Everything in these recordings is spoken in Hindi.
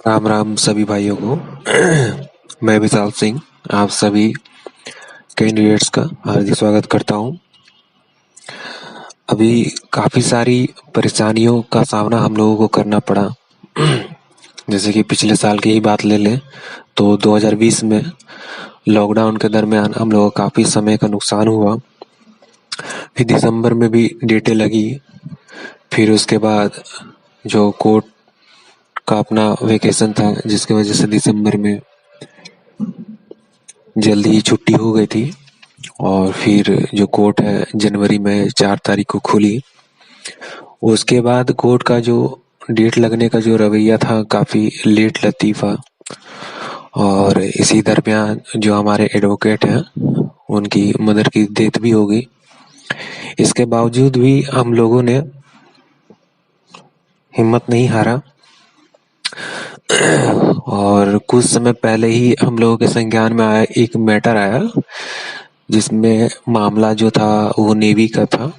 राम राम सभी भाइयों को। मैं विशाल सिंह आप सभी कैंडिडेट्स का हार्दिक स्वागत करता हूं। अभी काफ़ी सारी परेशानियों का सामना हम लोगों को करना पड़ा। जैसे कि पिछले साल की ही बात ले लें तो 2020 में लॉकडाउन के दरमियान हम लोगों को काफ़ी समय का नुकसान हुआ। फिर दिसंबर में भी डेटें लगी। फिर उसके बाद जो कोर्ट का अपना वेकेशन था जिसकी वजह से दिसंबर में जल्दी ही छुट्टी हो गई थी। और फिर जो कोर्ट है जनवरी में 4 तारीख को खुली। उसके बाद कोर्ट का जो डेट लगने का जो रवैया था काफ़ी लेट लतीफ़ा। और इसी दरमियान जो हमारे एडवोकेट हैं उनकी मदर की डेथ भी हो गई। इसके बावजूद भी हम लोगों ने हिम्मत नहीं हारा। और कुछ समय पहले ही हम लोगों के संज्ञान में आया एक मैटर आया जिसमें मामला जो था वो नेवी का था।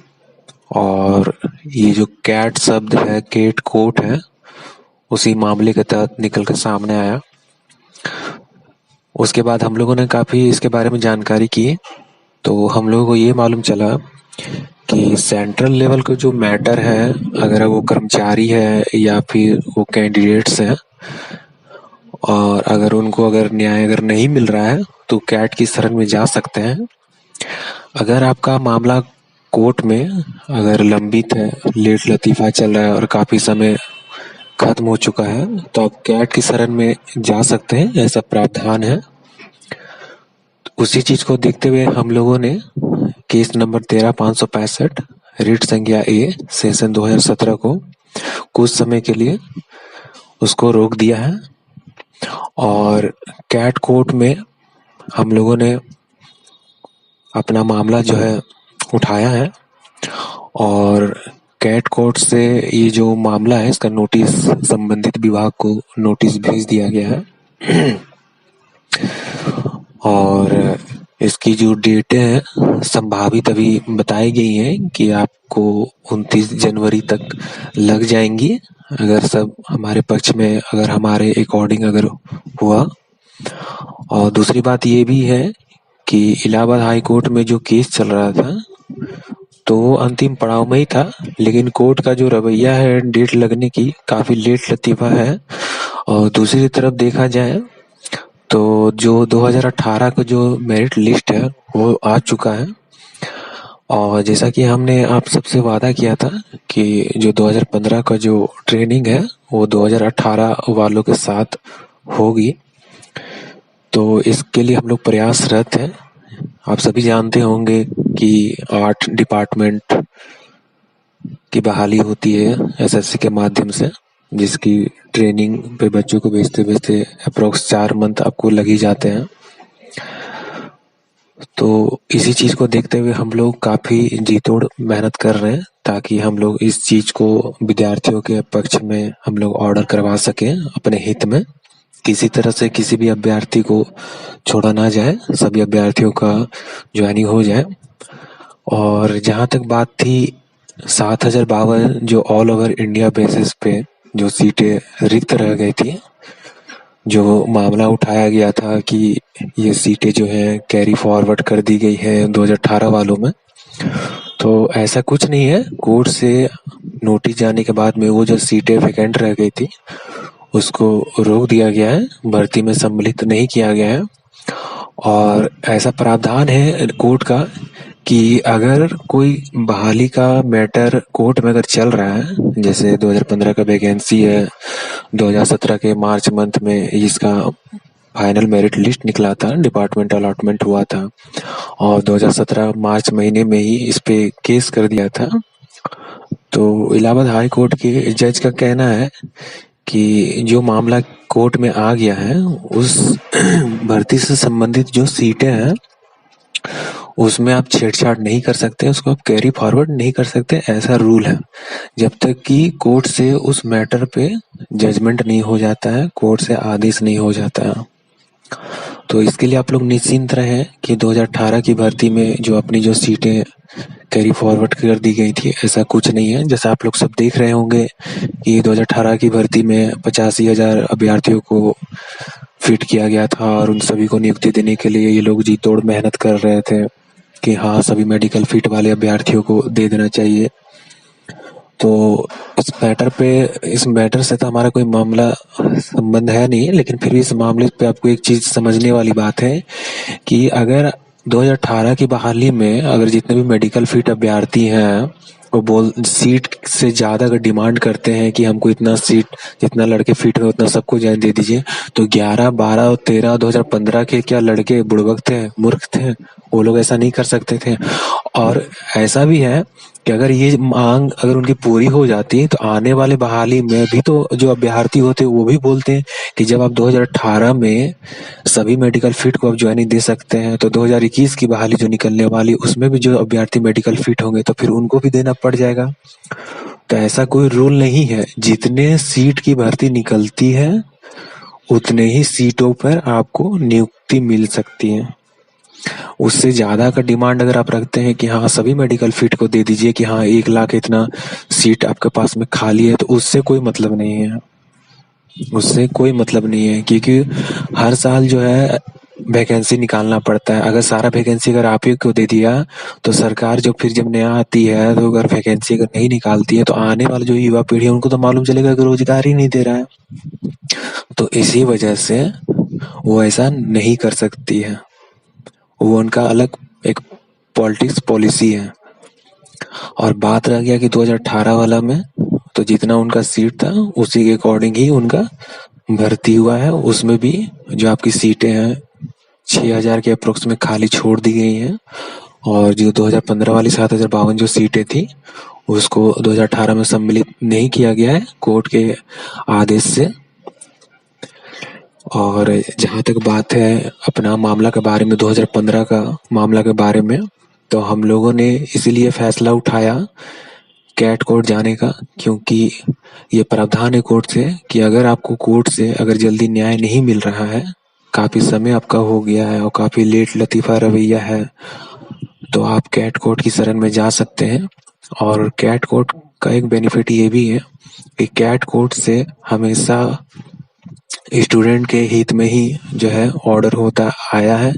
और ये जो कैट शब्द है, कैट कोर्ट है, उसी मामले के तहत निकल कर सामने आया। उसके बाद हम लोगों ने काफ़ी इसके बारे में जानकारी की तो हम लोगों को ये मालूम चला कि सेंट्रल लेवल का जो मैटर है, अगर वो कर्मचारी है या फिर वो कैंडिडेट्स हैं और अगर न्याय नहीं मिल रहा है तो कैट की शरण में जा सकते हैं। अगर आपका मामला कोर्ट में अगर लंबित है, लेट लतीफ़ा चल रहा है और काफ़ी समय खत्म हो चुका है तो आप कैट की शरण में जा सकते हैं, ऐसा प्रावधान है। उसी चीज़ को देखते हुए हम लोगों ने केस नंबर 13/565 रिट संज्ञा ए सेशन 2017 को कुछ समय के लिए उसको रोक दिया है। और कैट कोर्ट में हम लोगों ने अपना मामला जो है उठाया है और कैट कोर्ट से ये जो मामला है इसका नोटिस संबंधित विभाग को नोटिस भेज दिया गया है। और इसकी जो डेटें हैं संभावित अभी बताई गई हैं कि आपको 29 जनवरी तक लग जाएंगी, अगर सब हमारे पक्ष में अगर हमारे अकॉर्डिंग अगर हुआ। और दूसरी बात ये भी है कि इलाहाबाद हाई कोर्ट में जो केस चल रहा था तो वो अंतिम पड़ाव में ही था, लेकिन कोर्ट का जो रवैया है डेट लगने की काफ़ी लेट लतीफ़ा है। और दूसरी तरफ देखा जाए तो जो 2018 का जो मेरिट लिस्ट है वो आ चुका है। और जैसा कि हमने आप सबसे वादा किया था कि जो 2015 का जो ट्रेनिंग है वो 2018 वालों के साथ होगी, तो इसके लिए हम लोग प्रयासरत हैं। आप सभी जानते होंगे कि 8 डिपार्टमेंट की बहाली होती है एसएससी के माध्यम से, जिसकी ट्रेनिंग पे बच्चों को भेजते अप्रोक्स 4 मंथ आपको लग ही जाते हैं। तो इसी चीज़ को देखते हुए हम लोग काफ़ी जी तोड़ मेहनत कर रहे हैं ताकि हम लोग इस चीज़ को विद्यार्थियों के पक्ष में हम लोग ऑर्डर करवा सकें अपने हित में। किसी तरह से किसी भी अभ्यर्थी को छोड़ा ना जाए, सभी अभ्यर्थियों का ज्वाइनिंग हो जाए। और जहाँ तक बात थी 7052 जो ऑल ओवर इंडिया बेसिस पे जो सीटें रिक्त रह गई थी, जो मामला उठाया गया था कि ये सीटें जो है कैरी फॉरवर्ड कर दी गई है 2018 वालों में, तो ऐसा कुछ नहीं है। कोर्ट से नोटिस जाने के बाद में वो जो सीटें वैकेंट रह गई थी उसको रोक दिया गया है, भर्ती में सम्मिलित नहीं किया गया है। और ऐसा प्रावधान है कोर्ट का कि अगर कोई बहाली का मैटर कोर्ट में अगर चल रहा है, जैसे 2015 का वैकेंसी है, 2017 के मार्च मंथ में इसका फाइनल मेरिट लिस्ट निकला था, डिपार्टमेंट अलॉटमेंट हुआ था और 2017 मार्च महीने में ही इस पे केस कर दिया था। तो इलाहाबाद हाई कोर्ट के जज का कहना है कि जो मामला कोर्ट में आ गया है उस भर्ती से संबंधित जो सीटें हैं उसमें आप छेड़छाड़ नहीं कर सकते, उसको आप कैरी फॉरवर्ड नहीं कर सकते, ऐसा रूल है। जब तक कि कोर्ट से उस मैटर पे जजमेंट नहीं हो जाता है, कोर्ट से आदेश नहीं हो जाता है। तो इसके लिए आप लोग निश्चिंत रहें कि 2018 की भर्ती में जो अपनी जो सीटें कैरी फॉरवर्ड कर दी गई थी, ऐसा कुछ नहीं है। जैसा आप लोग सब देख रहे होंगे कि 2018 की भर्ती में 85,000 अभ्यर्थियों को फिट किया गया था और उन सभी को नियुक्ति देने के लिए ये लोग जी तोड़ मेहनत कर रहे थे कि हाँ, सभी मेडिकल फिट वाले अभ्यर्थियों को दे देना चाहिए। तो इस मैटर से तो हमारा कोई मामला संबंध है नहीं, लेकिन फिर भी इस मामले पे आपको एक चीज समझने वाली बात है कि अगर 2018 की बहाली में अगर जितने भी मेडिकल फिट अभ्यर्थी हैं वो सीट से ज्यादा अगर डिमांड करते हैं कि हमको इतना सीट, जितना लड़के फिट है उतना सबको ज्वाइन दे दीजिए, तो 11, 12 और 13 2015 के क्या लड़के बुड़बक थे, मूर्ख थे? वो लोग ऐसा नहीं कर सकते थे। और ऐसा भी है कि अगर ये मांग अगर उनकी पूरी हो जाती है तो आने वाले बहाली में भी तो जो अभ्यर्थी होते हैं वो भी बोलते हैं कि जब आप 2018 में सभी मेडिकल फिट को आप ज्वाइनिंग दे सकते हैं तो 2021 की बहाली जो निकलने वाली उसमें भी जो अभ्यर्थी मेडिकल फिट होंगे तो फिर उनको भी देना पड़ जाएगा। तो ऐसा कोई रूल नहीं है, जितने सीट की भर्ती निकलती है उतने ही सीटों पर आपको नियुक्ति मिल सकती है। उससे ज्यादा का डिमांड अगर आप रखते हैं कि हाँ सभी मेडिकल फिट को दे दीजिए कि हाँ 1 लाख इतना सीट आपके पास में खाली है, तो उससे कोई मतलब नहीं है, उससे कोई मतलब नहीं है। क्योंकि हर साल जो है वैकेंसी निकालना पड़ता है। अगर सारा वैकेंसी अगर आप ही को दे दिया तो सरकार जो फिर जब नया आती है तो अगर वैकेंसी अगर नहीं निकालती है तो आने वाले जो युवा पीढ़ी है उनको तो मालूम चलेगा कि रोजगार ही नहीं दे रहा है। तो इसी वजह से वो ऐसा नहीं कर सकती है, वो उनका अलग एक पॉलिटिक्स पॉलिसी है। और बात रह गया कि 2018 वाला में तो जितना उनका सीट था उसी के अकॉर्डिंग ही उनका भर्ती हुआ है। उसमें भी जो आपकी सीटें हैं 6,000 के अप्रोक्स में खाली छोड़ दी गई हैं और जो 2015 वाली 7,052 जो सीटें थी उसको 2018 में सम्मिलित नहीं किया गया है कोर्ट के आदेश से। और जहाँ तक बात है अपना मामला के बारे में 2015 का मामला के बारे में, तो हम लोगों ने इसीलिए फैसला उठाया कैट कोर्ट जाने का, क्योंकि ये प्रावधान है कोर्ट से कि अगर आपको कोर्ट से अगर जल्दी न्याय नहीं मिल रहा है, काफी समय आपका हो गया है और काफी लेट लतीफा रवैया है, तो आप कैट कोर्ट की शरण में जा सकते हैं। और कैट कोर्ट का एक बेनिफिट ये भी है कि कैट कोर्ट से हमेशा स्टूडेंट के हित में ही जो है ऑर्डर होता आया है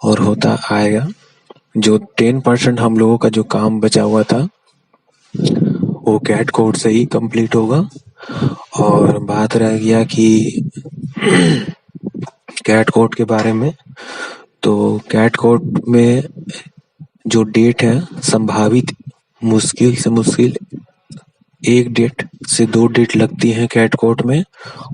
और होता आएगा। जो 10% हम लोगों का जो काम बचा हुआ था वो कैट कोर्ट से ही कंप्लीट होगा। और बात रह गया कि कैट कोर्ट के बारे में, तो कैट कोर्ट में जो डेट है संभावित मुश्किल से मुश्किल 1 डेट से 2 डेट लगती है कैट कोर्ट में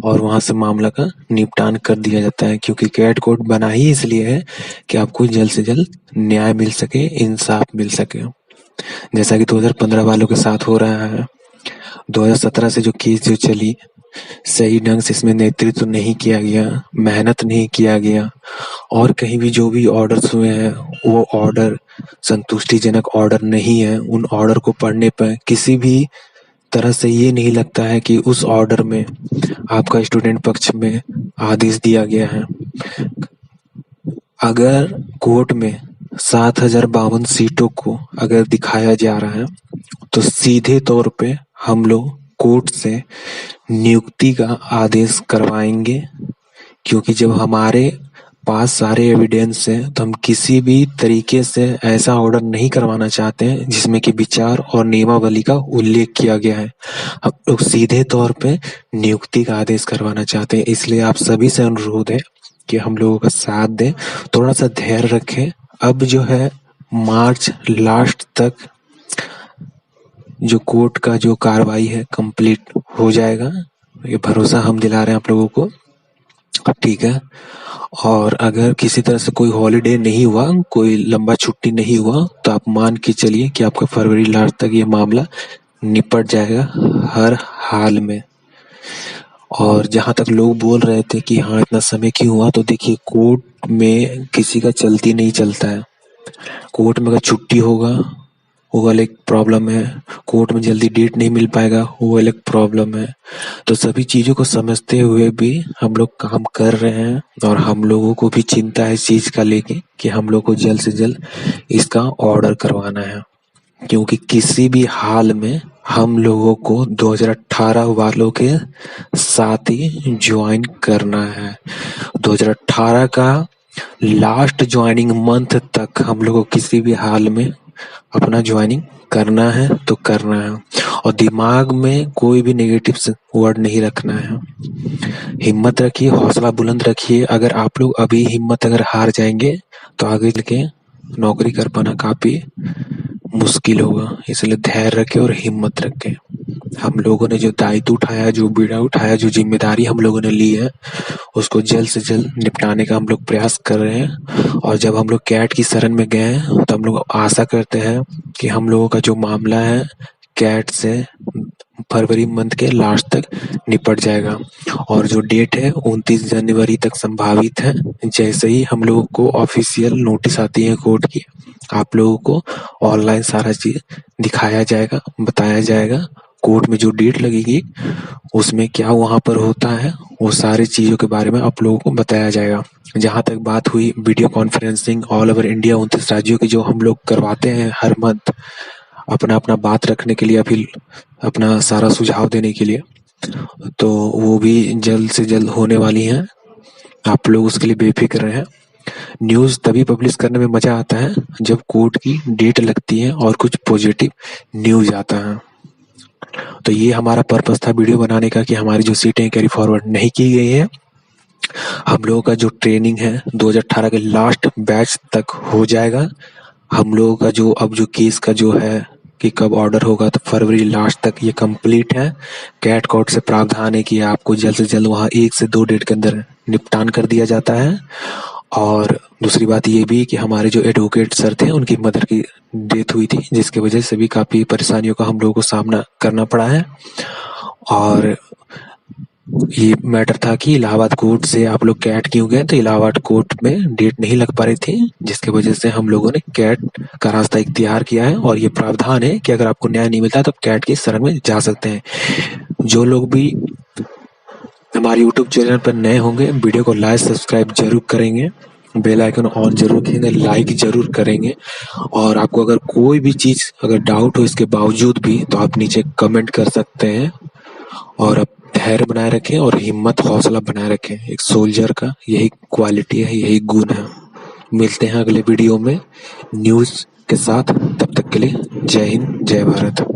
और वहां से मामला का निपटान कर दिया जाता है। क्योंकि कैट कोर्ट बना ही इसलिए है कि आपको जल्द से जल्द न्याय मिल सके, इंसाफ मिल सके, जैसा कि 2015 वालों के साथ हो रहा है। 2017 से जो केस जो चली, सही ढंग से इसमें नेतृत्व नहीं किया गया, मेहनत नहीं किया गया और कहीं भी जो भी ऑर्डर्स हुए हैं वो ऑर्डर संतुष्टिजनक ऑर्डर नहीं है। उन ऑर्डर को पढ़ने पर किसी भी तरह से ये नहीं लगता है कि उस ऑर्डर में आपका स्टूडेंट पक्ष में आदेश दिया गया है। अगर कोर्ट में 7,052 सीटों को अगर दिखाया जा रहा है तो सीधे तौर पे हम लोग कोर्ट से नियुक्ति का आदेश करवाएंगे, क्योंकि जब हमारे पास सारे एविडेंस है तो हम किसी भी तरीके से ऐसा ऑर्डर नहीं करवाना चाहते हैं जिसमें कि विचार और नियमावली का उल्लेख किया गया है। हम लोग सीधे तौर पे नियुक्ति का आदेश करवाना चाहते हैं। इसलिए आप सभी से अनुरोध है कि हम लोगों का साथ दें, थोड़ा सा धैर्य रखें। अब जो है मार्च लास्ट तक जो कोर्ट का जो कार्रवाई है कंप्लीट हो जाएगा, ये भरोसा हम दिला रहे हैं आप लोगों को, ठीक है। और अगर किसी तरह से कोई हॉलीडे नहीं हुआ, कोई लंबा छुट्टी नहीं हुआ, तो आप मान के चलिए कि आपका फरवरी लास्ट तक ये मामला निपट जाएगा हर हाल में। और जहां तक लोग बोल रहे थे कि हाँ इतना समय क्यों हुआ, तो देखिए कोर्ट में किसी का चलती नहीं चलता है। कोर्ट में अगर छुट्टी होगा वो अलग प्रॉब्लम है, कोर्ट में जल्दी डेट नहीं मिल पाएगा वो अलग प्रॉब्लम है। तो सभी चीजों को समझते हुए भी हम लोग काम कर रहे हैं और हम लोगों को भी चिंता है इस चीज का लेके कि हम लोग को जल्द से जल्द इसका ऑर्डर करवाना है। क्योंकि किसी भी हाल में हम लोगों को 2018 वालों के साथ ही ज्वाइन करना है। 2018 का लास्ट ज्वाइनिंग मंथ तक हम लोगों को किसी भी हाल में अपना ज्वाइनिंग करना है तो करना है, और दिमाग में कोई भी नेगेटिव वर्ड नहीं रखना है। हिम्मत रखिए, हौसला बुलंद रखिए। अगर आप लोग अभी हिम्मत अगर हार जाएंगे तो आगे चल के नौकरी कर पाना काफी मुश्किल होगा। इसलिए धैर्य रखें और हिम्मत रखें। हम लोगों ने जो दायित्व उठाया, जो बीड़ा उठाया, जो जिम्मेदारी हम लोगों ने ली है, उसको जल्द से जल्द निपटाने का हम लोग प्रयास कर रहे हैं। और जब हम लोग कैट की शरण में गए हैं तो हम लोग आशा करते हैं कि हम लोगों का जो मामला है कैट से फरवरी मंथ के लास्ट तक निपट जाएगा। और जो डेट है 29 जनवरी तक संभावित है। जैसे ही हम लोगों को ऑफिशियल नोटिस आती है कोर्ट की, आप लोगों को ऑनलाइन सारा चीज दिखाया जाएगा, बताया जाएगा। कोर्ट में जो डेट लगेगी उसमें क्या वहां पर होता है, वो सारी चीजों के बारे में आप लोगों को बताया जाएगा। जहां तक बात हुई video conferencing all over India 29 राज्यों की जो हम लोग करवाते हैं हर मंथ, अपना अपना बात रखने के लिए, फिर अपना सारा सुझाव देने के लिए, तो वो भी जल्द से जल्द होने वाली हैं। आप लोग उसके लिए बेफिक्र रहें। न्यूज तभी पब्लिश करने में मजा आता है जब कोर्ट की डेट लगती है और कुछ पॉजिटिव न्यूज आता है। तो ये हमारा पर्पस था वीडियो बनाने का कि हमारी जो सीटें कैरी फॉरवर्ड नहीं की गई है, हम लोगों का जो ट्रेनिंग है 2018 के लास्ट बैच तक हो जाएगा। हम लोगों का जो अब जो केस का जो है कि कब ऑर्डर होगा, तो फरवरी लास्ट तक ये कंप्लीट है। कैट कोर्ट से प्रावधान है कि आपको जल्द से जल्द वहाँ 1 से 2 डेट के अंदर निपटान कर दिया जाता है। और दूसरी बात ये भी कि हमारे जो एडवोकेट सर थे उनकी मदर की डेथ हुई थी, जिसकी वजह से भी काफी परेशानियों का हम लोगों को सामना करना पड़ा है। और ये मैटर था कि इलाहाबाद कोर्ट से आप लोग कैट क्यों गए, तो इलाहाबाद कोर्ट में डेट नहीं लग पा रही थी, जिसकी वजह से हम लोगों ने कैट का रास्ता इख्तियार किया है। और ये प्रावधान है कि अगर आपको न्याय नहीं मिलता तो कैट की शरण में जा सकते हैं। जो लोग भी हमारे यूट्यूब चैनल पर नए होंगे, वीडियो को लाइक सब्सक्राइब जरूर करेंगे, बेल आइकन ऑन जरूर रखेंगे, लाइक जरूर करेंगे। और आपको अगर कोई भी चीज अगर डाउट हो इसके बावजूद भी, तो आप नीचे कमेंट कर सकते हैं। और आप धैर्य बनाए रखें और हिम्मत हौसला बनाए रखें। एक सोल्जर का यही क्वालिटी है, यही गुण है। मिलते हैं अगले वीडियो में न्यूज के साथ। तब तक के लिए जय हिंद, जय भारत।